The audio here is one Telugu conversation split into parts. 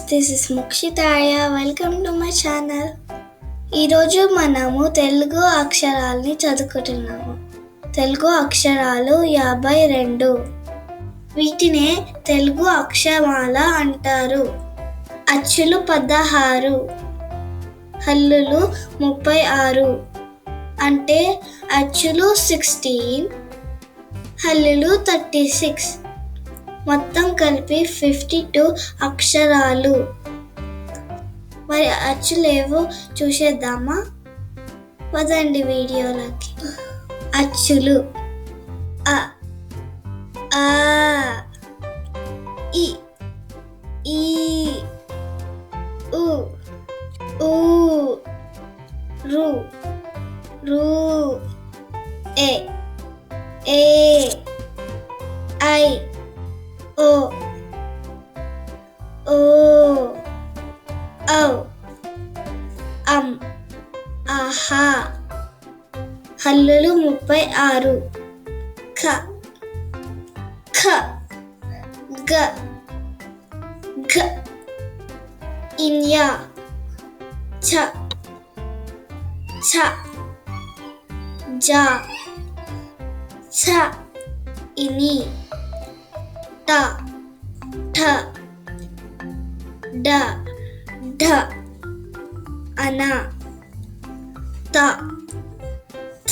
దిస్ ఇస్ ముక్షితాయ. Welcome to my channel. ఈరోజు మనము తెలుగు అక్షరాల్ని చదువుకుంటున్నాము. తెలుగు అక్షరాలు 52. వీటినే తెలుగు అక్షరమాల అంటారు. అచ్చులు 16, హల్లులు 36. అంటే అచ్చులు 16, హల్లులు 36. మొత్తం కలిపి 52 అక్షరాలు. మరి అచ్చులేవో చూసేద్దామా? పదండి వీడియోలోకి. అచ్చులు: అ, ఆ, ఇ, ఈ, ఉ, ఊ, రు, రు, ఏ, ఏ, ఐ, ఓ, ఓ, ఔ, అం, ఆహా. హల్లులు 36. ఖ, ఖ, గ, ఘ, ఇన్యా, ఛ, ఛ, జ, ఛ, ఇని, ట, ఠ, డ, ఢ, అన, త,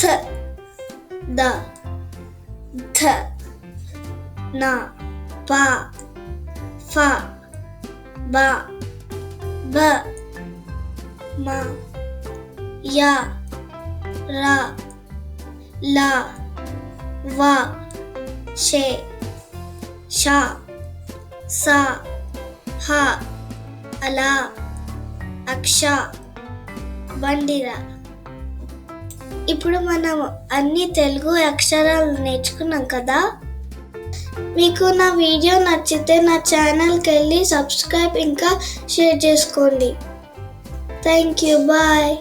థ, ద, ధ, న, ప, ఫ, బ, భ, మ, య, ర, ల, వ, షే, ష, స, హ, అల, అక్ష, బండిర. ఇప్పుడు మనం అన్ని తెలుగు అక్షరాలు నేర్చుకున్నాం కదా. మీకు నా వీడియో నచ్చితే నా ఛానల్కి వెళ్ళి సబ్స్క్రైబ్ ఇంకా షేర్ చేసుకోండి. Thank you. బాయ్.